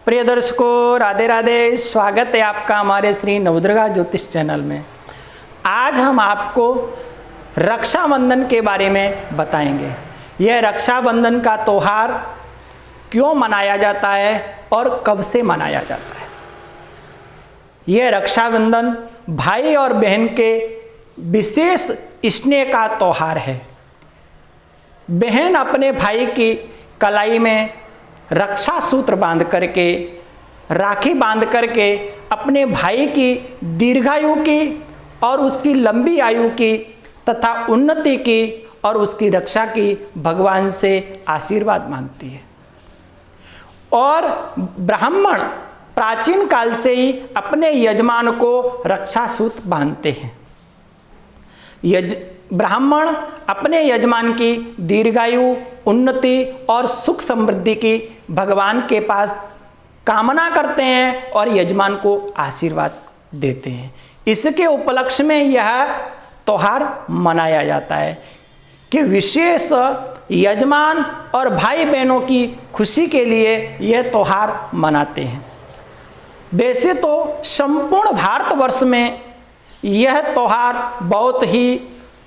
प्रिय दर्शकों, राधे राधे। स्वागत है आपका हमारे श्री नवदुर्गा ज्योतिष चैनल में। आज हम आपको रक्षाबंधन के बारे में बताएंगे। यह रक्षाबंधन का त्यौहार क्यों मनाया जाता है और कब से मनाया जाता है। यह रक्षाबंधन भाई और बहन के विशेष स्नेह का त्यौहार है। बहन अपने भाई की कलाई में रक्षा सूत्र बांध करके, राखी बांध करके अपने भाई की दीर्घायु की और उसकी लंबी आयु की तथा उन्नति की और उसकी रक्षा की भगवान से आशीर्वाद मांगती है। और ब्राह्मण प्राचीन काल से ही अपने यजमान को रक्षा सूत्र बांधते हैं। ब्राह्मण अपने यजमान की दीर्घायु, उन्नति और सुख समृद्धि की भगवान के पास कामना करते हैं और यजमान को आशीर्वाद देते हैं। इसके उपलक्ष्य में यह त्यौहार मनाया जाता है कि विशेष यजमान और भाई बहनों की खुशी के लिए यह त्यौहार मनाते हैं। वैसे तो संपूर्ण भारतवर्ष में यह त्यौहार बहुत ही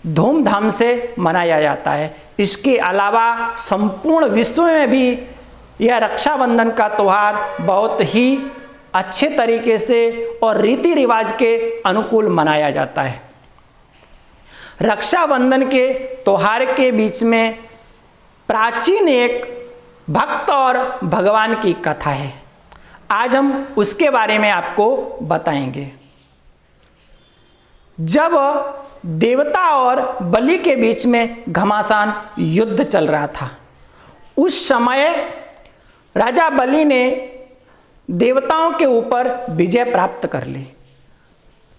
धूमधाम से मनाया जाता है। इसके अलावा संपूर्ण विश्व में भी यह रक्षाबंधन का त्यौहार बहुत ही अच्छे तरीके से और रीति रिवाज के अनुकूल मनाया जाता है। रक्षाबंधन के त्यौहार के बीच में प्राचीन एक भक्त और भगवान की कथा है। आज हम उसके बारे में आपको बताएंगे। जब देवता और बलि के बीच में घमासान युद्ध चल रहा था, उस समय राजा बलि ने देवताओं के ऊपर विजय प्राप्त कर ली।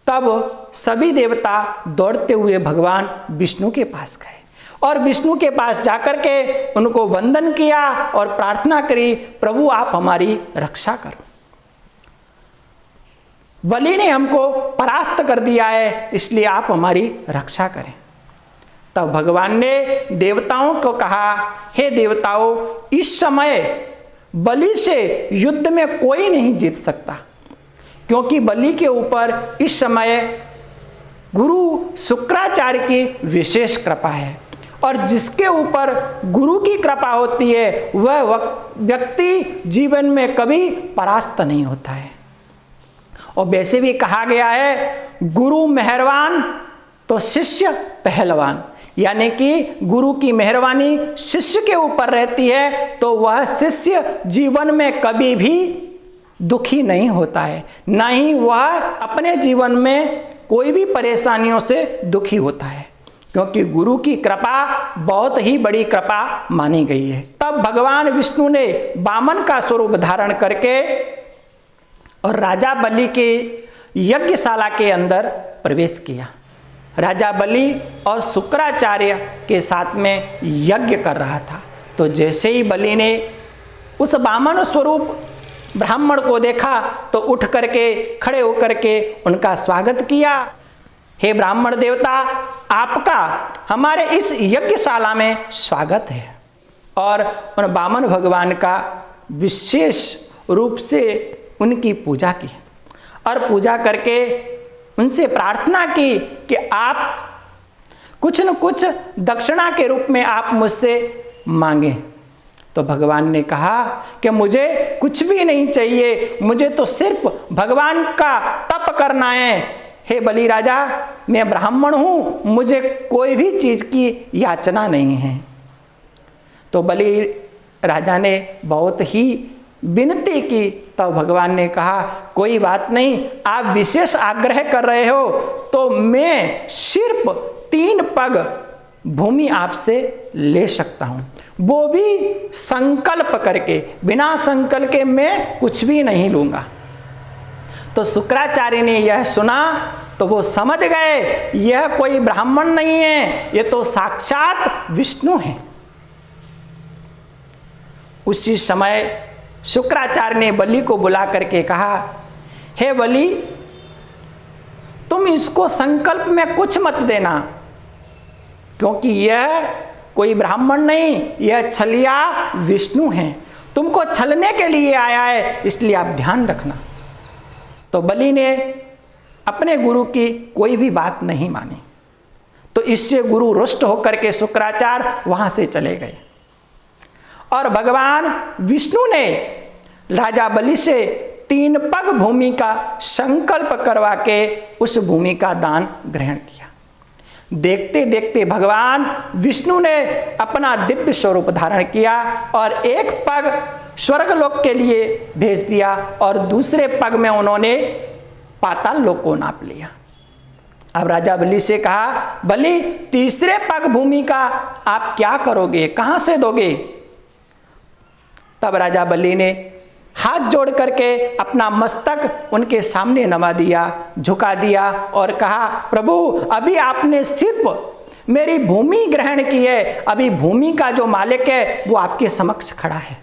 तब सभी देवता दौड़ते हुए भगवान विष्णु के पास गए और विष्णु के पास जाकर के उनको वंदन किया और प्रार्थना करी, प्रभु आप हमारी रक्षा करो। बलि ने हमको परास्त कर दिया है, इसलिए आप हमारी रक्षा करें। तब भगवान ने देवताओं को कहा, हे देवताओं, इस समय बलि से युद्ध में कोई नहीं जीत सकता, क्योंकि बलि के ऊपर इस समय गुरु शुक्राचार्य की विशेष कृपा है और जिसके ऊपर गुरु की कृपा होती है वह व्यक्ति जीवन में कभी परास्त नहीं होता है। और वैसे भी कहा गया है, गुरु मेहरबान तो शिष्य पहलवान, यानी कि गुरु की मेहरबानी शिष्य के ऊपर रहती है तो वह शिष्य जीवन में कभी भी दुखी नहीं होता है, ना ही वह अपने जीवन में कोई भी परेशानियों से दुखी होता है, क्योंकि गुरु की कृपा बहुत ही बड़ी कृपा मानी गई है। तब भगवान विष्णु ने वामन का स्वरूप धारण करके और राजा बलि के यज्ञशाला के अंदर प्रवेश किया। राजा बलि और शुक्राचार्य के साथ में यज्ञ कर रहा था। तो जैसे ही बलि ने उस वामन स्वरूप ब्राह्मण को देखा तो उठ करके खड़े होकर के उनका स्वागत किया। हे ब्राह्मण देवता, आपका हमारे इस यज्ञशाला में स्वागत है। और उन वामन भगवान का विशेष रूप से उनकी पूजा की और पूजा करके उनसे प्रार्थना की कि आप कुछ न कुछ दक्षिणा के रूप में आप मुझसे मांगे। तो भगवान ने कहा कि मुझे कुछ भी नहीं चाहिए, मुझे तो सिर्फ भगवान का तप करना है। हे बलि राजा, मैं ब्राह्मण हूँ, मुझे कोई भी चीज़ की याचना नहीं है। तो बलि राजा ने बहुत ही विनती की। तब भगवान ने कहा, कोई बात नहीं, आप विशेष आग्रह कर रहे हो तो मैं सिर्फ 3 पग भूमि आपसे ले सकता हूं, वो भी संकल्प करके। बिना संकल्प के मैं कुछ भी नहीं लूंगा। तो शुक्राचार्य ने यह सुना तो वो समझ गए यह कोई ब्राह्मण नहीं है, ये तो साक्षात विष्णु हैं। उसी समय शुक्राचार्य ने बलि को बुला करके कहा, हे बलि, तुम इसको संकल्प में कुछ मत देना, क्योंकि यह कोई ब्राह्मण नहीं, यह छलिया विष्णु हैं तुमको छलने के लिए आया है, इसलिए आप ध्यान रखना। तो बलि ने अपने गुरु की कोई भी बात नहीं मानी। तो इससे गुरु रुष्ट होकर के शुक्राचार्य वहां से चले गए और भगवान विष्णु ने राजा बलि से 3 पग भूमि का संकल्प करवा के उस भूमि का दान ग्रहण किया। देखते देखते भगवान विष्णु ने अपना दिव्य स्वरूप धारण किया और 1 पग स्वर्गलोक के लिए भेज दिया और दूसरे पग में उन्होंने पाताल लोक को नाप लिया। अब राजा बलि से कहा, बलि तीसरे पग भूमि का आप क्या करोगे, कहां से दोगे? तब राजा बलि ने हाथ जोड़ करके अपना मस्तक उनके सामने नमा दिया, झुका दिया और कहा, प्रभु अभी आपने सिर्फ मेरी भूमि ग्रहण की है, अभी भूमि का जो मालिक है वो आपके समक्ष खड़ा है।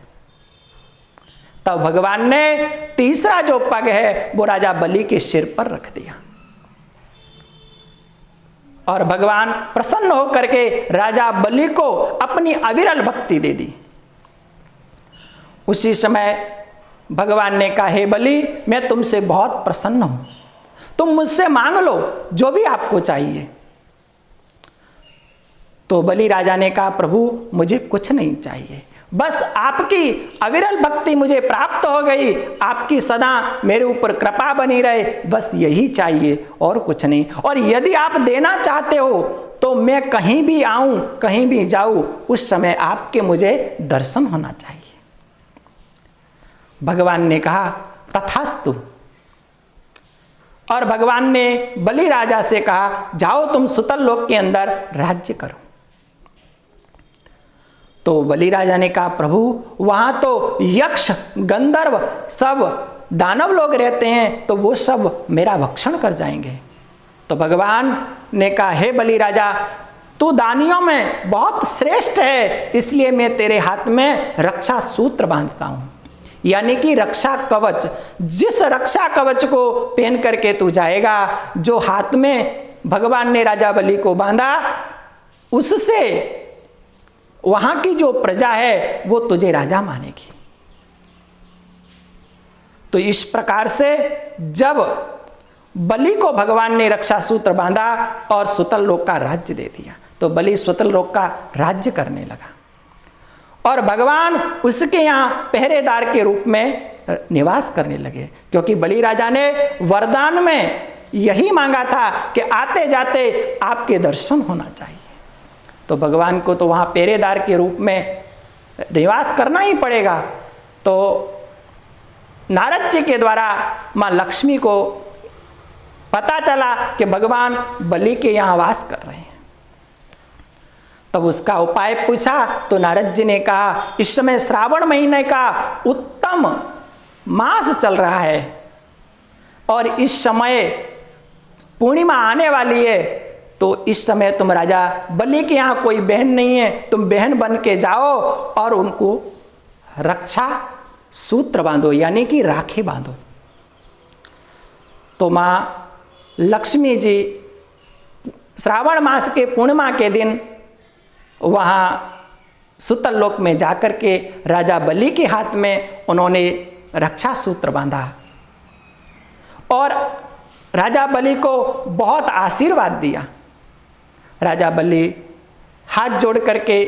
तब भगवान ने तीसरा जो पग है वो राजा बलि के सिर पर रख दिया और भगवान प्रसन्न होकर के राजा बलि को अपनी अविरल भक्ति दे दी। उसी समय भगवान ने कहा, हे बलि मैं तुमसे बहुत प्रसन्न हूं, तुम मुझसे मांग लो जो भी आपको चाहिए। तो बलि राजा ने कहा, प्रभु मुझे कुछ नहीं चाहिए, बस आपकी अविरल भक्ति मुझे प्राप्त हो गई, आपकी सदा मेरे ऊपर कृपा बनी रहे, बस यही चाहिए और कुछ नहीं। और यदि आप देना चाहते हो तो मैं कहीं भी आऊं, कहीं भी जाऊं, उस समय आपके मुझे दर्शन होना चाहिए। भगवान ने कहा, तथास्तु। और भगवान ने बलि राजा से कहा, जाओ तुम सुतल लोक के अंदर राज्य करो। तो बलि राजा ने कहा, प्रभु वहां तो यक्ष गंधर्व सब दानव लोग रहते हैं, तो वो सब मेरा भक्षण कर जाएंगे। तो भगवान ने कहा, हे बलि राजा तू दानियों में बहुत श्रेष्ठ है, इसलिए मैं तेरे हाथ में रक्षा सूत्र बांधता हूं, यानी कि रक्षा कवच। जिस रक्षा कवच को पहन करके तू जाएगा, जो हाथ में भगवान ने राजा बलि को बांधा, उससे वहां की जो प्रजा है वो तुझे राजा मानेगी। तो इस प्रकार से जब बलि को भगवान ने रक्षा सूत्र बांधा और सुतल लोक का राज्य दे दिया, तो बलि सुतल लोक का राज्य करने लगा और भगवान उसके यहाँ पहरेदार के रूप में निवास करने लगे, क्योंकि बलि राजा ने वरदान में यही मांगा था कि आते जाते आपके दर्शन होना चाहिए। तो भगवान को तो वहाँ पहरेदार के रूप में निवास करना ही पड़ेगा। तो नारद जी के द्वारा माँ लक्ष्मी को पता चला कि भगवान बलि के यहाँ वास कर रहे हैं। तब उसका उपाय पूछा तो नारद जी ने कहा, इस समय श्रावण महीने का उत्तम मास चल रहा है और इस समय पूर्णिमा आने वाली है, तो इस समय तुम राजा बलि के यहाँ कोई बहन नहीं है, तुम बहन बन के जाओ और उनको रक्षा सूत्र बांधो, यानी कि राखी बांधो। तो माँ लक्ष्मी जी श्रावण मास के पूर्णिमा के दिन वहाँ सुतल लोक में जाकर के राजा बलि के हाथ में उन्होंने रक्षा सूत्र बांधा और राजा बलि को बहुत आशीर्वाद दिया। राजा बलि हाथ जोड़ करके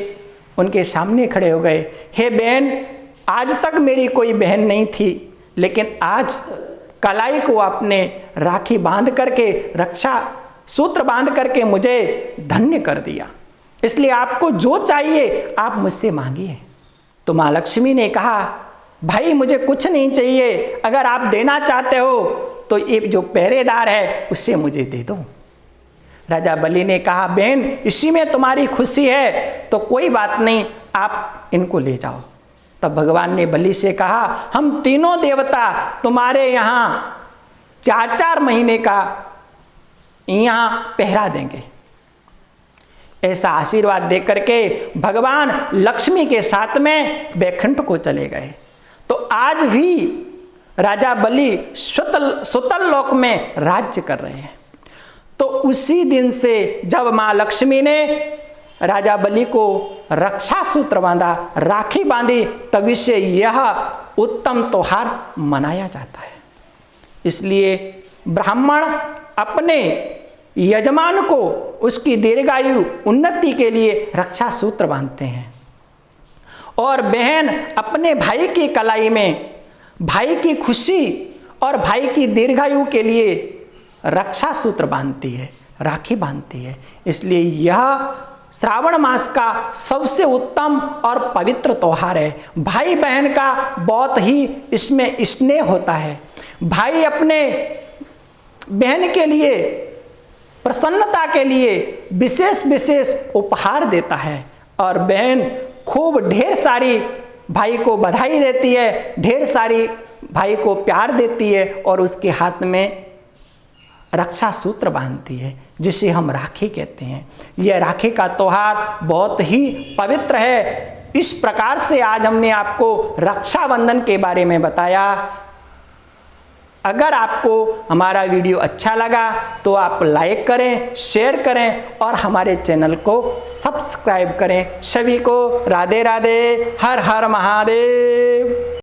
उनके सामने खड़े हो गए, हे बहन, आज तक मेरी कोई बहन नहीं थी, लेकिन आज कलाई को आपने राखी बांध करके, रक्षा सूत्र बांध करके मुझे धन्य कर दिया, इसलिए आपको जो चाहिए आप मुझसे मांगिए। तो माँ लक्ष्मी ने कहा, भाई मुझे कुछ नहीं चाहिए, अगर आप देना चाहते हो तो ये जो पहरेदार है उससे मुझे दे दो। राजा बलि ने कहा, बहन इसी में तुम्हारी खुशी है तो कोई बात नहीं, आप इनको ले जाओ। तब भगवान ने बलि से कहा, हम तीनों देवता तुम्हारे यहाँ 4-4 महीने का यहाँ पहरा देंगे। ऐसा आशीर्वाद देकर के भगवान लक्ष्मी के साथ में बैकुंठ को चले गए। तो आज भी राजा बलि सुतल लोक में राज्य कर रहे हैं। तो उसी दिन से जब माँ लक्ष्मी ने राजा बलि को रक्षा सूत्र बांधा, राखी बांधी, तभी से यह उत्तम त्योहार मनाया जाता है। इसलिए ब्राह्मण अपने यजमान को उसकी दीर्घायु उन्नति के लिए रक्षा सूत्र बांधते हैं, और बहन अपने भाई की कलाई में भाई की खुशी और भाई की दीर्घायु के लिए रक्षा सूत्र बांधती है, राखी बांधती है। इसलिए यह श्रावण मास का सबसे उत्तम और पवित्र त्योहार है। भाई बहन का बहुत ही इसमें स्नेह होता है। भाई अपने बहन के लिए प्रसन्नता के लिए विशेष विशेष उपहार देता है, और बहन खूब ढेर सारी भाई को बधाई देती है, ढेर सारी भाई को प्यार देती है, और उसके हाथ में रक्षा सूत्र बांधती है, जिसे हम राखी कहते हैं। यह राखी का त्योहार बहुत ही पवित्र है। इस प्रकार से आज हमने आपको रक्षाबंधन के बारे में बताया। अगर आपको हमारा वीडियो अच्छा लगा तो आप लाइक करें, शेयर करें और हमारे चैनल को सब्सक्राइब करें। सभी को राधे राधे, हर हर महादेव।